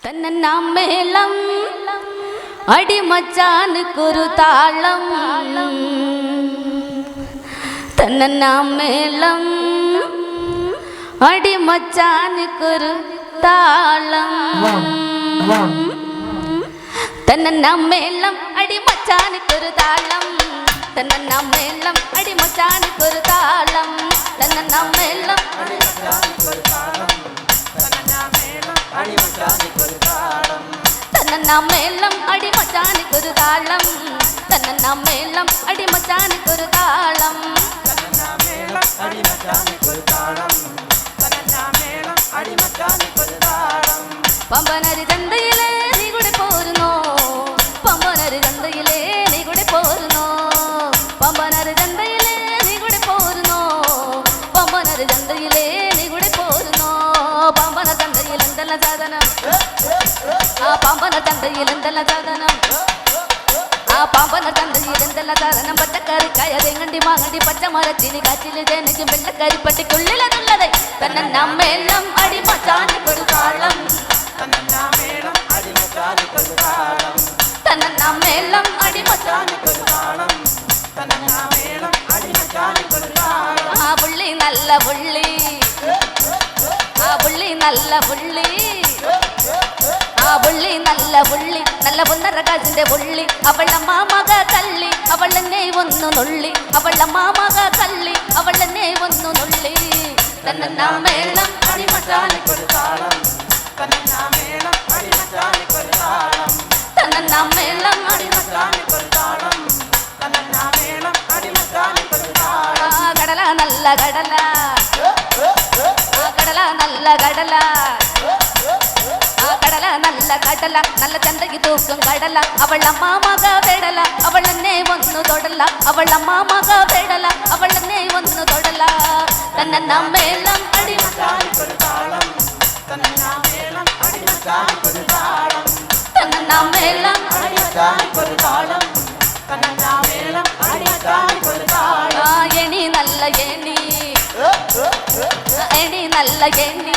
തന്നമ്മേളം അടിമച്ചാനുക്കൊരു താളം തന്നമ്മേളം അടിമച്ചാനുക്കൊരു താളം തന്നമ്മേളം അടിമച്ചാനുക്കൊരു താളം തന്നമ്മേളം അടിമച്ചാനുക്കൊരു താളം തന്നമ്മേളം തന്നമ്മേളം അടിമച്ചാനുക്കൊരു താളം തന്നമ്മേളം അടിമച്ചാനുക്കൊരു താളം പമ്പനരി ചന്തയിലെ നീ കൂടെ പോരുന്നോ പമ്പനരി ചന്തയിലെ നീ കൂടെ പോരുന്നോ പമ്പനരി ചന്തയിലെ നീ കൂടെ പോരുന്നോ പമ്പനരി ചന്തയിലെ നീ കൂടെ പോരുന്നോ പമ്പന ചന്തയിൽ എന്തെല്ലാം സാധനം ആ പമ്പന ചന്തയിൽ എന്തെല്ലാം സാധനം ആ പാമ്പന ചന്തയിൽ എന്തെല്ലാം സാധനം പച്ചക്കറി കയതെങ്ങണ്ടി മാങ്ങണ്ടി പച്ചമരച്ചിനി കാച്ചില് ജനക്കും വെള്ളക്കരി പട്ടിക്കുള്ളിലതുള്ളത് തന്നമ്മേളം അടിമച്ചാനുക്കൊരു താളം തന്നമ്മേളം അടിമച്ചാനുക്കൊരു താളം ആ പുള്ളി നല്ല പുള്ളി ആ പുള്ളി നല്ല പുള്ളി ആ പുള്ളി നല്ല പുള്ളി നല്ല പൊന്നര കാശിന്റെ പുള്ളി അവളുടെ മാമക കള്ളി അവളെന്നെ ഒന്നു നുള്ളി അവളുടെ മാമക കള്ളി അവളെന്നെ ഒന്നു നുള്ളി തന്നമ്മേളം അടിമച്ചാനുക്കൊരു താളം തന്നമ്മേളം അടിമച്ചാനുക്കൊരു താളം തന്നമ്മേളം അടിമച്ചാനുക്കൊരു താളം തന്നമ്മേളം അടിമച്ചാനുക്കൊരു താളം ആ കടല നല്ല കടല ആ കടല നല്ല കടല ആ കടല നല്ല കടല നല്ല ചന്തയ്ക്ക് തൂക്കും കടല അവളമ്മ മക പെടല അവളെന്നെ ഒന്നു തൊടല അവളമ്മ മക പെടല അവളെന്നെ ഒന്നു തൊടല തന്നമ്മേളം അടിമച്ചാനുക്കൊരു താളം തന്നമ്മേളം അടിമച്ചാനുക്കൊരു താളം തന്നമ്മേളം അടിമച്ചാനുക്കൊരു താളം തന്നമ്മേളം അടിമച്ചാനുക്കൊരു താളം ആ എണി നല്ല എണി എണി നല്ല എണി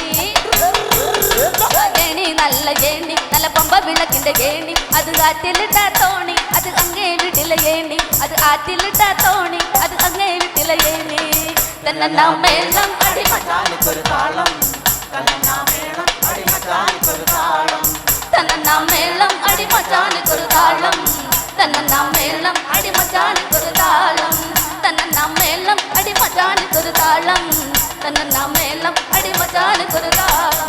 ഏണി നല്ല ഏണി നല്ല പമ്പ വിളക്കിന്റെ ഏണി അത് ആറ്റിലിട്ട തോണി അത് അങ്ങേ വീട്ടിലെ ഏണി അത് ആറ്റിലിട്ട തോണി അത് അങ്ങേ വീട്ടിലെ ഏണി തന്നമ്മേളം അടിമച്ചാനുക്കൊരു താളം തന്നമ്മേളം അടിമച്ചാനുക്കൊരു താളം തന്നമ്മേളം അടിമച്ചാനുക്കൊരു താളം തന്നമ്മേളം അടിമച്ചാനുക്കൊരു താളം തന്നമ്മേളം അടിമച്ചാനുക്കൊരു താളം തന്നമ്മേളം അടിമച്ചാനുക്കൊരു താളം